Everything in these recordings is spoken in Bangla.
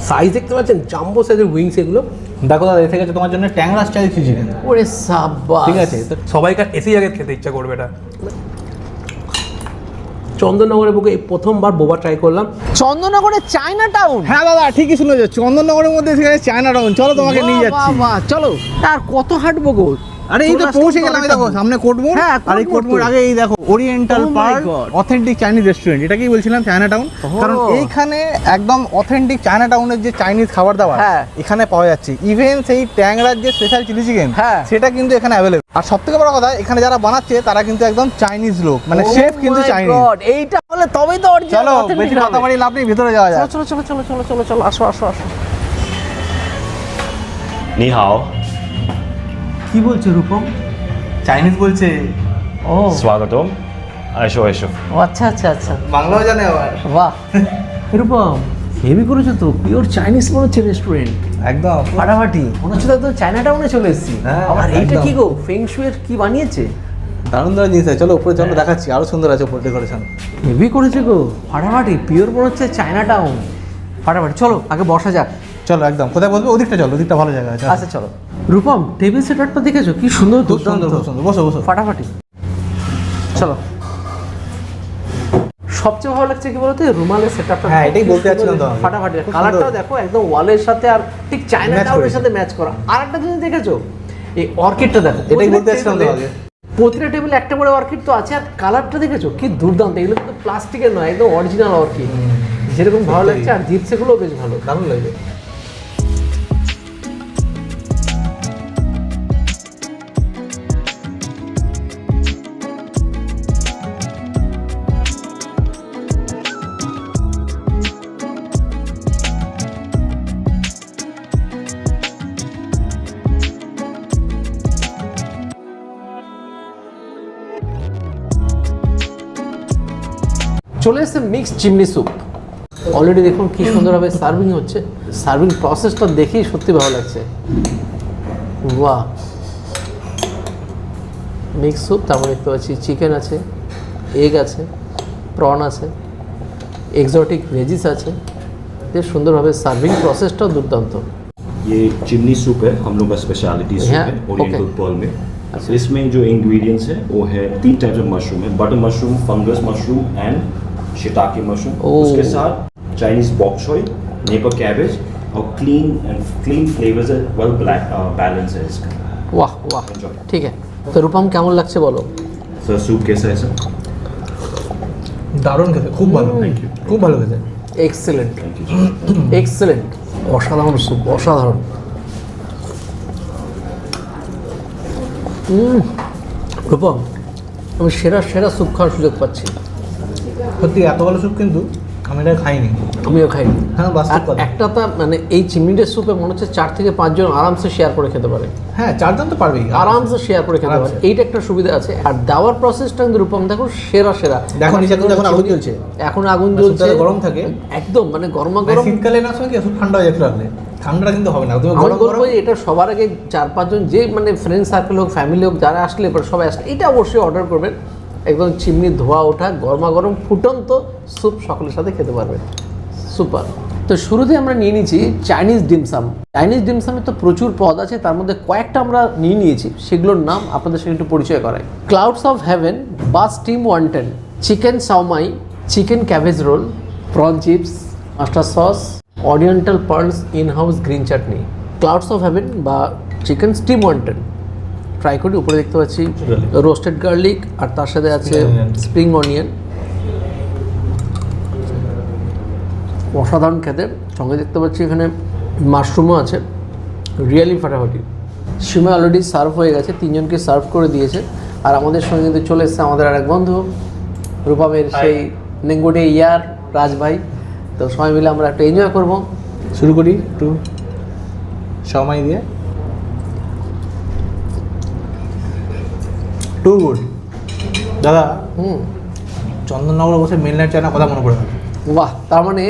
সাইজ দেখতে পাচ্ছেন, জাম্বো সাইজের উইংস এগুলো। দেখো দাদা, এ থেকে তোমার জন্য ট্যাংরা স্টাইল চিকেন। ওরে সাবাস, ঠিক আছে, তো সবাইকার এসেই আগে খেতে ইচ্ছা করবে এটা। চন্দননগরের বুকে এই প্রথমবার বোবা ট্রাই করলাম। চন্দননগরের চায়না টাউন। হ্যাঁ দাদা, ঠিকই শুনেছো, চন্দননগরের মধ্যে সেখানে চায়না টাউন। চলো তোমাকে নিয়ে যাচ্ছি। চলো। আর কত হাঁটবো গো? আরে এই তো পৌঁছে গেলাম। এই দেখো সামনে কোটমোড়। হ্যাঁ, আর এই কোটমোড় আগে এই দেখো oriental Oh my park God. Authentic Chinese restaurant. এটাকেই বলছিলাম চায়না টাউন, কারণ এইখানে একদম অথেন্টিক চায়না টাউনের যে চাইনিজ খাবার দাবার হ্যাঁ। এখানে পাওয়া যাচ্ছে। ইভেন সেই ট্যাংরার যে স্পেশাল চিলি চিকেন হ্যাঁ। সেটা কিন্তু এখানে অ্যাভেলেবল। আর সবথেকে বড় কথা, এখানে যারা বানাচ্ছে তারা কিন্তু একদম চাইনিজ লোক, মানে শেফ কিন্তু চাইনিজ। এইটা হলে তবেই তো অরিজিনাল। চলো, বেশি কথা বাড়ি লাভ নেই, ভিতরে যাওয়া যায়। চলো চলো চলো চলো চলো চলো, আসো আসো আসো। 你好， কি বলছো রূপম? চাইনিজ বলছে। ও स्वागतम। এসো এসো। ও, আচ্ছা আচ্ছা আচ্ছা, বাংলাও জানে আবার। বাহ রূপম, হেভি করেছো তো। পিওর চাইনিজ মনে হচ্ছে রেস্টুরেন্ট, একদম ফাটাফাটি। মনে হচ্ছে তো চায়না টাউনে চলে এসেছি। হ্যাঁ, আবার এইটা একদম। কি গো, ফেং শুয়ের কি বানিয়েছে? দারুণ দারুণ জিনিস আছে। চলো উপরে চলো, দেখাচ্ছি আরো সুন্দর আছে উপরে ডেকোরেশন। হেভি করেছে গো, ফাটাফাটি। পিওর মনে হচ্ছে চায়না টাউন, ফাটাফাটি। চলো আগে বসা যাক। চলো একদম, কোথায় বলবো? ওদিকটা চলো, ওদিকটা ভালো জায়গা আছে। আচ্ছা চলো। রূপম, টেবিল সেটআপটা দেখেছো কি সুন্দর? খুব সুন্দর, খুব সুন্দর। বসো বসো। ফাটাফাটি। চলো। সবচেয়ে ভালো লাগছে কি বলতো, রুমালের সেটআপটা। হ্যাঁ, এটাই বলতে যাচ্ছিলাম তো আমি। ফাটাফাটি। খুব কালারটাও সুন্দর। দেখো একদম ওয়ালের সাথে আর ঠিক চায়না Match টাউনের করেছে। সাথে ম্যাচ করা। আর একটা জিনিস দেখেছো, এই অর্কিডটা দেখো। এটাই বলতে যাচ্ছিলাম তো আগে। প্রতিটা টেবিলে একটা করে অর্কিড তো আছে, আর কালারটা দেখেছো কি দুর্দান্ত। এগুলো কিন্তু প্লাস্টিকের নয়, একদম অরিজিনাল অর্কিড। যেরকম ভালো লাগছে, আর জিপসেগুলো বেশ ভালো। দারুণ লাগবে। চলে এসেছে মিক্স চিমনি স্যুপ। অলরেডি দেখুন কি সুন্দরভাবে সার্ভিং হচ্ছে। সার্ভিং প্রসেসটা দেখেই সত্যি ভালো লাগছে। বাহ, মিক্স স্যুপ। তারপর দেখতে পাচ্ছি চিকেন আছে, এগ আছে, প্রন আছে, এক্সোটিক ভেজিস আছে। বেশ সুন্দরভাবে সার্ভিং প্রসেসটাও দুর্দান্ত। ये चिमनी सूप है, हम लोग का स्पेशलिटी सूप हाँ, है ओरिएंटल okay. पर्ल में। इसमें जो इंग्रेडिएंट्स है वो है 3 टाइप्स ऑफ मशरूम है, butter mushroom, fungus mushroom and shiitake mushroom. Oh. उसके साथ चाइनीज बॉक choy, नेपर कैबेज और क्लीन फ्लेवर्स है, वेल ब्लैक बैलेंस है इसका। वाह वाह, Enjoy. ঠিক আছে। তো রূপম কেমন লাগছে বলো? सर सूप कैसा है सर? দারুণ খেতে, খুব ভালো। খুব ভালো খেতে। Excellent thank you. এক্সেলেন্ট, অসাধারণ স্যুপ, অসাধারণ। রূপম, আমি সেরা সেরা স্যুপ খাওয়ার সুযোগ পাচ্ছি। সত্যি এত ভালো স্যুপ কিন্তু আমি এটা খাইনি। আমিও খাইনি। হ্যাঁ, বাস্তব আর কথা। একটা তো মানে এই চিমনিটার স্যুপে মনে হচ্ছে 4 থেকে 5 জন আরামসে শেয়ার করে খেতে পারে। হ্যাঁ, চারজন তো পারবেই আরামসে শেয়ার করে খেতে পারে, আরামসে। এইটা একটা সুবিধা আছে। আর দেওয়ার প্রসেসটা কিন্তু রূপম দেখো সেরা সেরা। দেখো নিচে কিন্তু এখন আগুন জ্বলছে। এখন আগুন আর জ্বলছে, স্যুপটা গরম থাকে। একদম মানে গরমা মানে গরম। শীতকালে না সময় কি স্যুপ ঠান্ডা হয়ে যেতে রাখলে ঠান্ডা কিন্তু হবে না, তুমি আমি গরম বলবো গরম। যে এটা সবার আগে 4-5 জন যে মানে ফ্রেন্ড সার্কেল হোক, ফ্যামিলি হোক, যারা আসলে এবার সবাই আসলে এটা অবশ্যই অর্ডার করবেন। একদম চিমনি ধোয়া ওঠা গরমা গরম ফুটন্ত স্যুপ সকলের সাথে খেতে পারবেন। সুপার। তো শুরুতে আমরা নিয়ে নিয়েছি চাইনিজ ডিমসাম। চাইনিজ ডিমসামে তো প্রচুর পদ আছে, তার মধ্যে কয়েকটা আমরা নিয়ে নিয়েছি, সেগুলোর নাম আপনাদের সাথে একটু পরিচয় করাই। ক্লাউডস অফ হেভেন বা steam wonton, chicken siu mai, chicken cabbage roll, prawn chips, master sauce, oriental pearls in house green chutney. Clouds of heaven বা চিকেন স্টিম ওয়ান্টেন ট্রাই করি। উপরে দেখতে পাচ্ছি রোস্টেড গার্লিক, আর তার সাথে আছে স্প্রিং অনিয়ন। অসাধারণ খেতে। সঙ্গে দেখতে পাচ্ছি এখানে মাশরুমও আছে, রিয়েলি ফাটাফাটি। সিমে অলরেডি সার্ভ হয়ে গেছে, 3 জনকে সার্ভ করে দিয়েছে। আর আমাদের সঙ্গে কিন্তু চলে এসেছে আমাদের আরেক বন্ধু রূপমের সেই নেঙ্গুডে ইয়ার রাজ ভাই। তো সবাই মিলে আমরা একটু এনজয় করব। শুরু করি একটু সময় দিয়ে। টু গুড দাদা। চন্দননগরে বসে মিডনাইট চায়না কথা মনে পড়ে গেল। বাহ, তার মানে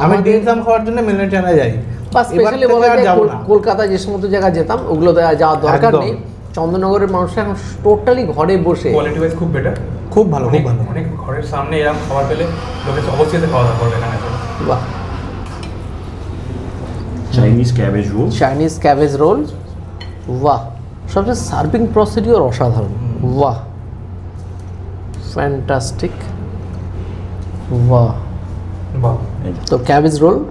আমি ডিমসাম খাওয়ার জন্য মিডনাইট চায়না যাই। বা স্পেশালি এবার বলা থেকে আর যায় যাবো না। কলকাতায় যে সমস্ত জায়গায় যেতাম ওগুলোতে যাওয়ার দরকার একদম। নেই। চন্দননগরের মানুষ এখন টোটালি ঘরে বসে। কোয়ালিটি ওয়াইজ খুব বেটার, খুব ভালো, খুব ভালো। অনেক ঘরের সামনে এরকম খাবার পেলে লোকে অবশ্যই খাওয়া দাওয়া করবে এখানে এসে। বাহ, Chinese cabbage roll. Chinese cabbage roll, বাহ, সবচেয়ে সার্ভিং প্রসিডিওর অসাধারণ, বাহ, ফ্যান্টাস্টিক, বাহ। বাহ, তো ক্যাবেজ রোল,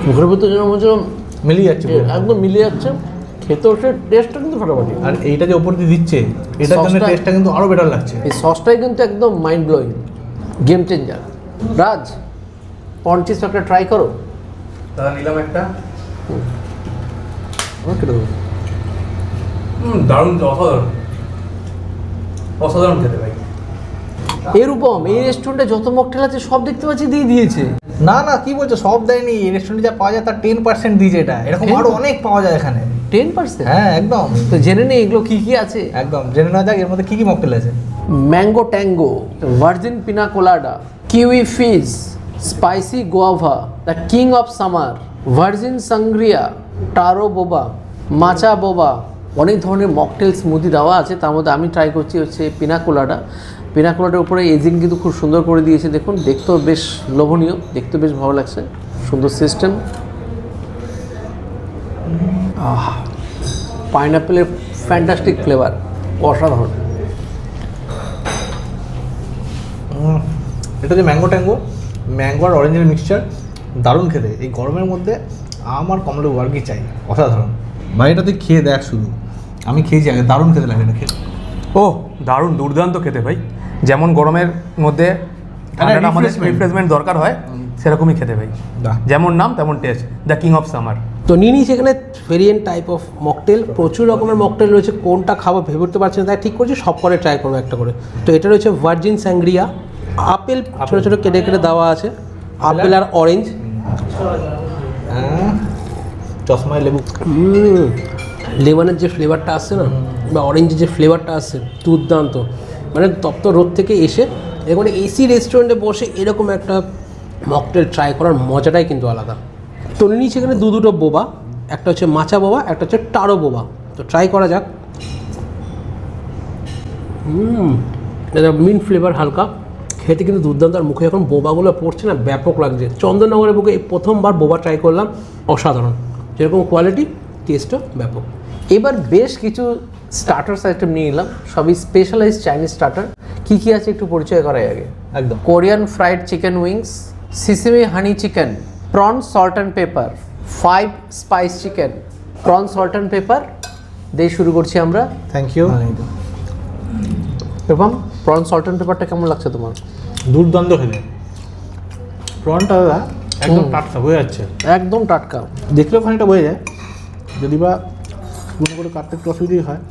মুখের ভিতরে যেন মনে হচ্ছে মিলিয়ে যাচ্ছে পুরো। একদম মিলিয়ে যাচ্ছে, খেতেও সে টেস্টটা কিন্তু ফাটাফাটি। আর এইটা যে উপর দিয়ে দিচ্ছে, এটার জন্য সসটা- টেস্টটা কিন্তু আরো বেটার লাগছে। এই সসটাই কিন্তু একদম মাইন্ড ব্লোয়িং, গেম চেঞ্জার। রাজ, পন চিজ একটা ট্রাই করো। দাদা নিলাম একটা। ওকে দাদা। দারুণ, অসাধারণ, অসাধারণ খেতে ভাই। এরকম এই রেস্টুরেন্টে যত মকটেল আছে সব দেখতে পাচ্ছি দিয়ে দিয়েছে। না না, কি বলছো, সব দেয়নি। রেস্টুরেন্টে যা পাওয়া যায় তার 10% দিয়েছে এটা। এরকম 10? আরো অনেক পাওয়া যায় এখানে। 10%? হ্যাঁ একদম। তো জেনে নেই এগুলো কি কি আছে। একদম জেনে নেওয়া যাক এর মধ্যে কি কি মকটেল আছে। Mango tango, virgin pina colada, kiwi fizz, spicy guava, the king of summer, virgin sangria, taro boba, matcha বোবা, অনেক ধরনের মকটেল স্মুদি দেওয়া আছে। তার মধ্যে আমি ট্রাই করছি হচ্ছে পিনা কোলাডা। পিনা কোলাডার উপরে এজিং কিন্তু খুব সুন্দর করে দিয়েছে, দেখুন, দেখতেও বেশ লোভনীয়, দেখতেও বেশ ভালো লাগছে, সুন্দর সিস্টেম। পাইনাপেলের ফ্যান্টাস্টিক ফ্লেভার, অসাধারণ। এটা যে ম্যাঙ্গো ট্যাঙ্গো, ম্যাঙ্গো আর অরেঞ্জের মিক্সচার, দারুণ খেতে। এই গরমের মধ্যে আমার কমলা আর কি চাই, অসাধারণ। ভাই এটা তুই খেয়ে দেখ শুধু, আমি খেয়েছি আগে, দারুণ খেতে লাগে এটা খেতে। ও দারুণ, দুর্দান্ত খেতে ভাই। যেমন গরমের মধ্যে ঠান্ডাটা আমাদের রিফ্রেশমেন্ট দরকার হয়, সেরকমই খেতে ভাই। বাহ। যেমন নাম তেমন test, the king of summer. তো নিয়ে নিয়েছি এখানে ভেরিয়েন্ট টাইপ অফ মকটেল, প্রচুর রকমের মকটেল রয়েছে। কোনটা খাবো ভেবে উঠতে পারছি না, তাই ঠিক করছি সব করে ট্রাই করবো একটা করে। তো এটা রয়েছে ভার্জিন স্যাংগ্রিয়া, আপেল ছোটো ছোটো কেটে কেটে দেওয়া আছে, আপেল আর অরেঞ্জ। চশমায় লেবু। লেমনের যে ফ্লেভারটা আসছে না, বা অরেঞ্জের যে ফ্লেভারটা আসছে, দুর্দান্ত। মানে তপ্ত রোদ থেকে এসে এরকম এসি রেস্টুরেন্টে বসে এরকম একটা মকটেল ট্রাই করার মজাটাই কিন্তু আলাদা। তো নিয়েছি এখানে দুটো বোবা, একটা হচ্ছে মাচা বোবা, একটা হচ্ছে টারো বোবা। তো ট্রাই করা যাক। এটা মিন্ট ফ্লেভার হালকা, খেতে কিন্তু দুর্দান্ত। আর মুখে এখন বোবাগুলো পড়ছে না, ব্যাপক লাগছে। চন্দননগরের বুকে এই প্রথমবার বোবা ট্রাই করলাম, অসাধারণ। যেরকম কোয়ালিটি, টেস্টও ব্যাপক। এবার বেশ কিছু স্টার্টার্স আইটেম নিয়ে নিলাম, সবই স্পেশালাইজ চাইনিজ স্টার্টার। কী কী আছে একটু পরিচয় করাই আগে। একদম। Korean fried chicken wings, sesame honey chicken, prawn salt and pepper, 5 spice chicken, prawn salt and pepper দিয়ে শুরু করছি আমরা। Thank you. এবং প্রন সল্ট অ্যান্ড পেপারটা কেমন লাগছে তোমার? দুর্দান্ত খেতে। প্রনটা দাদা একদম টাটকা বোঝা যাচ্ছে, একদম টাটকা। দেখলেও খানিকটা বোঝা যায়, যদি বা গুঁড়ো করে কাটতে একটু অসুবিধাই হয়।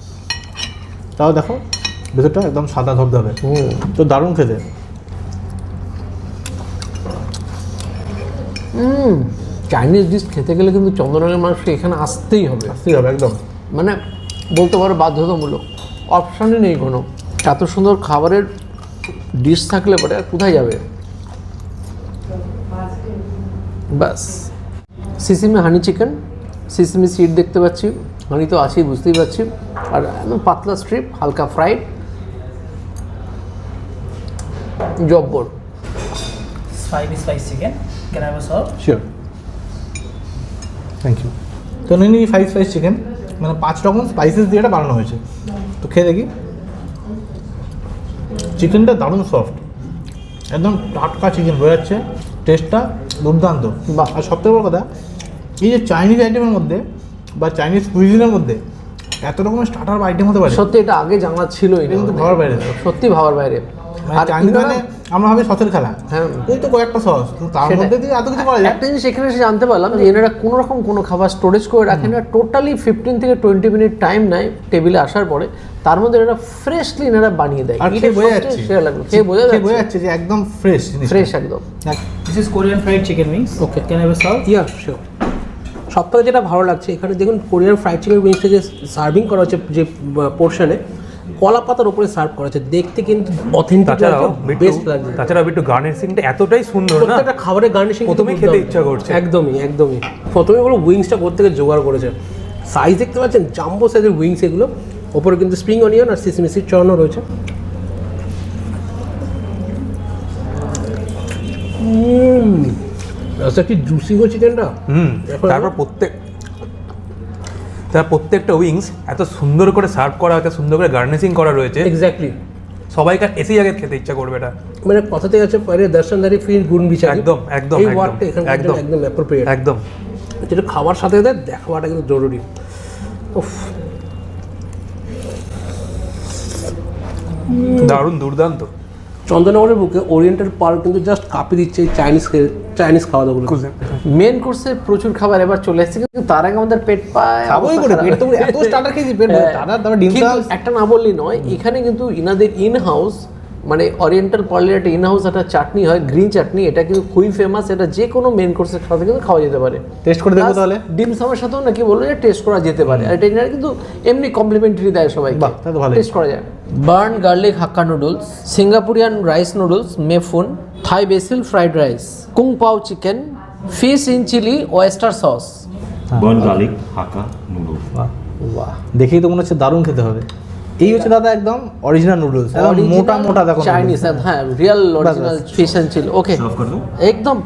তাও দেখো ভেতরটা একদম সাদা ধবধবে, তো দারুণ খেতে। চাইনিজ ডিশ খেতে গেলে কিন্তু চন্দননগরের মানুষকে এখানে আসতেই হবে, আসতেই হবে একদম। মানে বলতে পারো বাধ্যতামূলক, অপশানই নেই কোনো। এত সুন্দর খাবারের ডিশ থাকলে পরে আর কোথায় যাবে। ব্যাস, sesame honey chicken, sesame seed দেখতে পাচ্ছি, হানি তো আছেই বুঝতেই পারছি, আর একদম পাতলা স্ট্রিপ, হালকা ফ্রাইড, জব্বর। Spicy spicy chicken. Can I have a serve? Sure, thank you. তো নিয়ে 5 স্পাইস চিকেন, মানে 5 রকম স্পাইসেস দিয়ে এটা বানানো হয়েছে। তো খেয়ে দেখি। চিকেনটা দারুণ সফট, একদম টাটকা চিকেন বোঝা যাচ্ছে, টেস্টটা দুর্দান্ত। বাহ। আর সবথেকে বড় কথা, এই যে চাইনিজ আইটেমের মধ্যে বা চাইনিজ কুইজিনের মধ্যে এত রকমের স্টার্টার বা আইটেম হতে পারে, সত্যি এটা আগে জানা ছিলই এটা না, কিন্তু ভাবার বাইরে। সত্যি ভাবার বাইরে। আর চাইনিজ এনারা- মানে আমরা ভাবি সসের খেলা, হ্যাঁ। এই তো কয়েকটা সস, কিন্তু তার সেটাই। মধ্যে দিয়ে এত কিছু করা যায়। একটা জিনিস এখানে এসে জানতে পারলাম যে এনারা কোনো রকম কোনো খাবার স্টোরেজ করে রাখেন না, টোটালি 15 থেকে 20 মিনিট টাইম নেয় টেবিলে আসার পরে, তার মধ্যে এনারা ফ্রেশলি এনারা বানিয়ে দেয়। আর খেয়ে বোঝা যাচ্ছে, সেরা লাগলো, খেয়ে বোঝা যাচ্ছে যে একদম ফ্রেশ জিনিস। ফ্রেশ একদম। This is Korean fried chicken wings. Okay. Can I have a serve? Yeah sure. সব থেকে যেটা ভালো লাগছে এখানে দেখুন, কোরিয়ান ফ্রাইড চিকেন উইংসটা যে সার্ভিং করা হচ্ছে যে পোর্শনে, কলা পাতার উপরে সার্ভ করা হচ্ছে, দেখতে কিন্তু অথেন্টিক, তাছাড়াও বেস্ট লাগছে। তাছাড়াও একটু গার্নিশিংটা এতটাই সুন্দর না, প্রত্যেকটা খাবারের গার্নিশিং প্রথমেই খেতে ইচ্ছা করছে। একদমই একদমই। প্রথমে বলো উইংসটা কোত্থেকে জোগাড় করেছে, সাইজ দেখতে পাচ্ছেন, জাম্বো সাইজের উইংস এগুলো। ওপরে কিন্তু স্প্রিং অনিয়ন আর সিসিমি সিড চড়ানো রয়েছে। আচ্ছা কি জুসি গো চিকেনটা। তারপর প্রত্যেকটা উইংস এত সুন্দর করে সার্ভ করা, এত সুন্দর করে গার্নিশিং করা রয়েছে, এক্স্যাক্টলি সবাইকার এসেই আগে খেতে ইচ্ছা করবে এটা। মানে কথাতে আছে পরে দর্শনদারি ফির গুণ বিচার, একদম একদম এই ওয়ার্ডটা এখানে একদম অ্যাপ্রোপ্রিয়েট। একদম যেটা খাওয়ার সাথে সাথে দেখাটা কিন্তু জরুরি। উফ, দারুণ দুর্দান্ত। চন্দননগরের বুকে ওরিয়েন্টাল পার্ক কিন্তু জাস্ট কাঁপিয়ে দিচ্ছে এই চাইনিজ খাওয়া দাওয়াগুলো। মেন কোর্সে প্রচুর খাবার এবার চলে এসেছে, কিন্তু তার আগে আমাদের পেট পায় খাবোই করে পেট তো এত স্টার্টার খেয়েছি, পেট স্টার্টার তারপর ডিম কিন্তু একটা না বললেই নয়, এখানে কিন্তু ইনাদের ইন হাউস মানে ওরিয়েন্টাল পার্লের একটা ইন হাউস একটা চাটনি হয়, গ্রিন চাটনি, এটা কিন্তু খুবই ফেমাস। এটা যে কোনো মেন কোর্সের সাথে কিন্তু খাওয়া যেতে পারে। টেস্ট করে দেখবো তাহলে। ডিম সামের সাথেও নাকি বললো যে টেস্ট করা যেতে পারে, আর এটা এনারা কিন্তু এমনি কমপ্লিমেন্টারি দেয় সবাইকে, বাহ, তাহলে তো ভালোই। টেস্ট করা যায়। Burn garlic hakka noodles, Singaporean rice noodles, mei fun, Thai basil fried rice, kung pao chicken, fish in chilli, oyster sauce. Burn garlic hakka noodles. বাহ, দেখেই তো মনে হচ্ছে দারুণ খেতে হবে। এই হচ্ছে দাদা একদম অরিজিনাল নুডলস, মোটা মোটা দেখো চাইনিজ, হ্যাঁ real original fish and chilli. Okay, serve করে দাও। একদম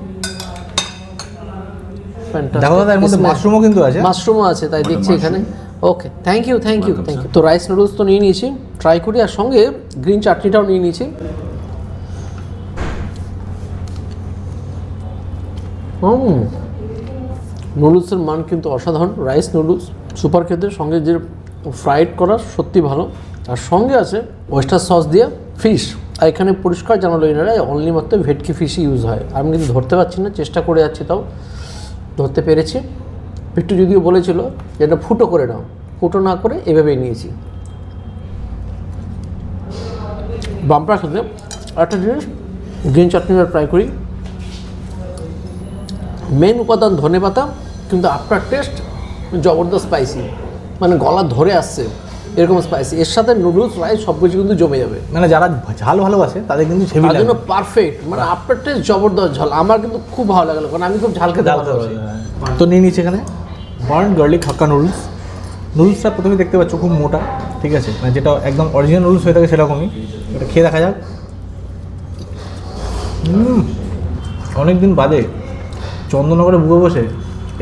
দেখো দাদা, এর মধ্যে মাশরুমও কিন্তু আছে। মাশরুমও আছে, তাই দেখছি এখানে। Okay, thank you thank you thank you. তো রাইস নুডলস তো নিয়ে নিয়েছি, ট্রাই করি, আর সঙ্গে গ্রিন চাটনিটাও নিয়ে নিয়েছি। নুডলসের মান কিন্তু অসাধারণ, রাইস নুডলস সুপার খেতে, সঙ্গে যে ফ্রাইড করা সত্যি ভালো, আর সঙ্গে আছে ওয়েস্টার সস দিয়ে ফিশ। আর এখানে পরিষ্কার জানালো এনারা অনলি মাত্র ভেটকি ফিশই ইউজ হয়। আমি কিন্তু ধরতে পারছি না, চেষ্টা করে যাচ্ছি, তাও ধরতে পেরেছি। একটু যদিও বলেছিল যে এটা ফুটো করে নাও, ফুটো না করে এভাবেই নিয়েছি। বাম্পার সাথে একটা জিনিস গ্রিন চাটনিটা ট্রাই করি। মেন উপাদান ধনেপাতা, কিন্তু আফটার টেস্ট জবরদস্ত স্পাইসি, মানে গলা ধরে আসছে এরকম স্পাইসি। এর সাথে নুডলস রাইস সব কিছু কিন্তু জমে যাবে। মানে যারা ঝাল ভালোবাসে তাদের কিন্তু হেভি তার লাগে। জন্য পারফেক্ট, মানে আফটার টেস্ট জবরদস্ত ঝাল। আমার কিন্তু খুব ভালো লাগলো, কারণ আমি খুব ঝাল খেতে ভালোবাসি। তো নিয়ে নিচ্ছে এখানে বার্ন গার্লিক হাক্কা নুডলস। নুডলসটা প্রথমে দেখতে পাচ্ছ খুব মোটা, ঠিক আছে, মানে যেটা একদম অরিজিনাল নুডলস হয়ে থাকে সেরকমই। এটা খেয়ে দেখা যাক। অনেকদিন বাদে চন্দননগরে বুকে বসে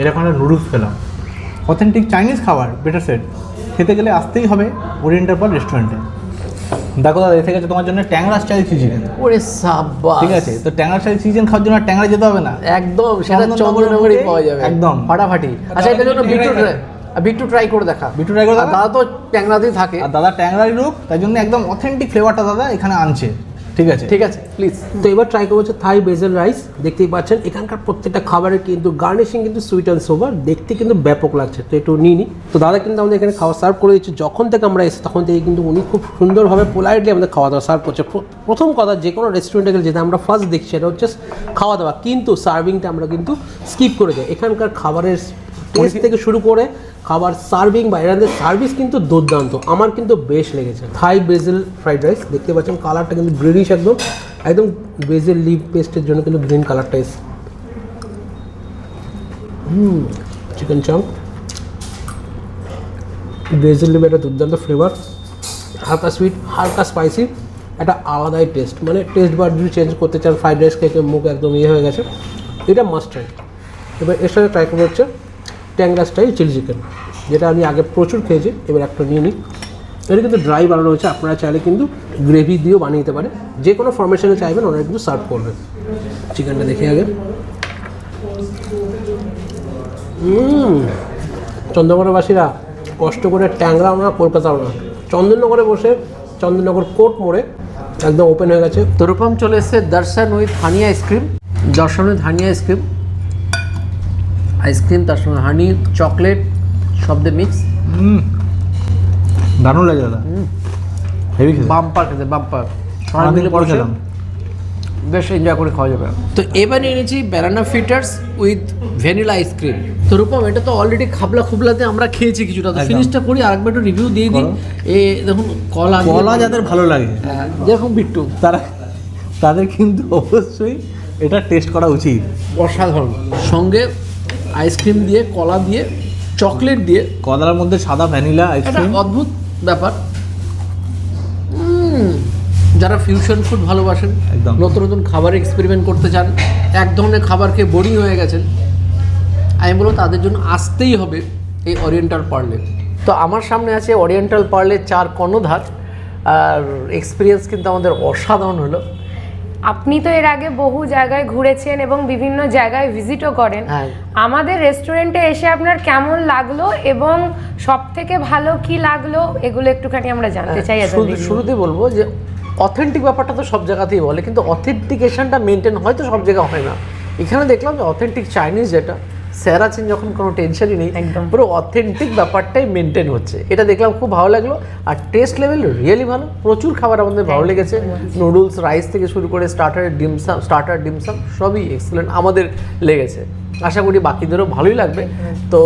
এরকম একটা নুডলস খেলাম, অথেন্টিক চাইনিজ খাবার, বেটার সেট। খেতে গেলে আসতেই হবে ওরিয়েন্টাল পার্ক রেস্টুরেন্টে। দেখো দাদা, এসে গেছে তোমার জন্য ট্যাংরা স্টাইল চিকেন। ওরে সাবাস, ঠিক আছে, তো ট্যাংরা স্টাইল চিকেন খাওয়ার জন্য ট্যাংরা যেতে হবে না, একদম সেটা চন্দননগরেই পাওয়া যাবে একদম ফাটাফাটি। আচ্ছা, এটার জন্য বিট্টু ট্রাই করে দেখা। বিট্টু ট্রাই করে দেখা। দাদা তো ট্যাংরাতেই থাকে, আর দাদা ট্যাংরাই লোক, তাই জন্য একদম অথেন্টিক ফ্লেভারটা দাদা এখানে আনছে। ঠিক আছে ঠিক আছে, প্লিজ। তো এবার ট্রাই করবো হচ্ছে থাই বেজেল রাইস। দেখতেই পাচ্ছেন এখানকার প্রত্যেকটা খাবারের কিন্তু গার্নিশিং কিন্তু সুইট অ্যান্ড সোভার, দেখতে কিন্তু ব্যাপক লাগছে। তো একটু নিই। তো দাদা কিন্তু আমাদের এখানে খাওয়া সার্ভ করে দিচ্ছে। যখন থেকে আমরা এসে তখন থেকে কিন্তু উনি খুব সুন্দরভাবে পোলাইটলি আমাদের খাওয়া দাওয়া সার্ভ করছে। প্রথম কথা, যে কোনো রেস্টুরেন্টে গেলে যেটা আমরা ফার্স্ট দেখছি সেটা হচ্ছে খাওয়া দাওয়া, কিন্তু সার্ভিংটা আমরা কিন্তু স্কিপ করে যাই। এখানকার খাবারের টেস্ট থেকে শুরু করে খাবার সার্ভিং বা এরাদের সার্ভিস কিন্তু দুর্দান্ত, আমার কিন্তু বেশ লেগেছে। থাই বেজেল ফ্রাইড রাইস, দেখতে পাচ্ছেন কালারটা কিন্তু গ্রিনিশ, একদম একদম বেজেল লিভ পেস্টের জন্য কিন্তু গ্রিন কালারটা এসে। চিকেন চাঙ্ক, বেজেল লিভ, একটা দুর্দান্ত ফ্লেভার, হালকা সুইট হালকা স্পাইসি, একটা আলাদাই টেস্ট। মানে টেস্ট বার যদি চেঞ্জ করতে চান, ফ্রাইড রাইস খেয়ে মুখ একদম ইয়ে হয়ে গেছে, এটা মাস্ট ট্রাই। এবার এর সাথে ট্রাই করবো হচ্ছে ট্যাংরা স্টাইল চিলি চিকেন, যেটা আমি আগে প্রচুর খেয়েছি। এবার একটা নিয়ে নিই। এটা কিন্তু ড্রাই বানানো হয়েছে, আপনারা চাইলে কিন্তু গ্রেভি দিয়েও বানিয়ে দিতে পারে, যে কোনো ফরমেশনে চাইবেন ওনারা কিন্তু সার্ভ করবেন। চিকেনটা দেখে আগে। চন্দননগরবাসীরা কষ্ট করে ট্যাংরা না, কলকাতাও না, চন্দননগরে বসে চন্দননগর কোর্ট মোড়ে একদম ওপেন হয়ে গেছে। তরুপম চলে এসছে দর্শন উইথ হানি আইসক্রিম। দর্শন উইথ হানি আইসক্রিম, আইসক্রিম তার সঙ্গে হানি চকলেট সব দিয়ে মিক্স। দারুণ লাগে দাদা, হেভি খেতে। বাম্পার খেতে বাম্পার, সবাই অনেকদিন মিলে পর বসে খেলাম। বেশ এনজয় করে খাওয়া যাবে। তো এবার নিয়ে নিয়েছি banana fitters with vanilla ice cream. তো রূপম, এটা তো অলরেডি খাবলা খুবলাতে আমরা খেয়েছি কিছুটা, তো ফিনিশটা করি, আরেকবার একটু রিভিউ দিয়ে দিই। দেখুন কলা যাদের ভালো লাগে, দেখুন বিট্টু, তাদের কিন্তু অবশ্যই এটা টেস্ট করা উচিত। অসাধারণ। সঙ্গে আইসক্রিম দিয়ে, কলা দিয়ে, চকলেট দিয়ে, কলার মধ্যে সাদা ভ্যানিলা একটা আইসক্রিম, অদ্ভুত ব্যাপার। যারা ফিউশন ফুড ভালোবাসেন, একদম। নতুন নতুন খাবার এক্সপেরিমেন্ট করতে চান, এক ধরনের খাবার খেয়ে বোরিং হয়ে গেছেন, আমি বলবো তাদের জন্য আসতেই হবে এই ওরিয়েন্টাল পার্লে। তো আমার সামনে আছে ওরিয়েন্টাল পার্লের 4 কর্ণধার, আর এক্সপিরিয়েন্স কিন্তু আমাদের অসাধারণ হলো। আপনি তো এর আগে বহু জায়গায় ঘুরেছেন এবং বিভিন্ন জায়গায় ভিজিটও করেন। হ্যাঁ। আমাদের রেস্টুরেন্টে এসে আপনার কেমন লাগলো এবং সব থেকে ভালো কি লাগলো এগুলো একটুখানি আমরা জানতে চাই। শুরুতে বলবো যে অথেন্টিক ব্যাপারটা তো সব জায়গাতেই বলে, কিন্তু অথেন্টিকেশনটা মেনটেন হয়তো সব জায়গায় হয় না। এখানে দেখলাম যে অথেন্টিক চাইনিজ যেটা স্যার আছেন যখন কোনো টেনশনই নেই, একদম পুরো অথেন্টিক ব্যাপারটাই মেনটেন হচ্ছে, এটা দেখলাম খুব ভালো লাগলো। আর টেস্ট লেভেল রিয়েলি ভালো, প্রচুর খাবার আমাদের ভালো লেগেছে, নুডলস রাইস থেকে শুরু করে স্টার্টার ডিমসাম সবই এক্সেলেন্ট আমাদের লেগেছে। আশা করি বাকিদেরও ভালোই লাগবে। তো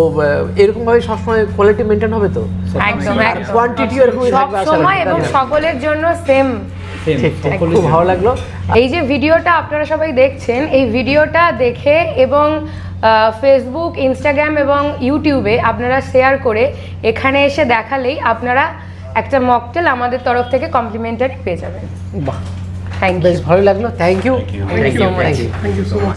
এরকমভাবে সবসময় কোয়ালিটি মেনটেন হবে তো, একদম কোয়ান্টিটি এরকমই থাকবে আশা সময় এবং করি। সকলের জন্য সেম। ঠিক, খুব ভালো লাগলো। এই যে ভিডিওটা আপনারা সবাই দেখছেন, এই ভিডিওটা দেখে এবং ফেসবুক, ইনস্টাগ্রাম এবং ইউটিউবে আপনারা শেয়ার করে এখানে এসে দেখালেই আপনারা একটা মকটেল আমাদের তরফ থেকে কমপ্লিমেন্টারি পেয়ে যাবেন। বাহ, থ্যাংক ইউ, বেশ ভালো লাগলো, thank you thank you so much.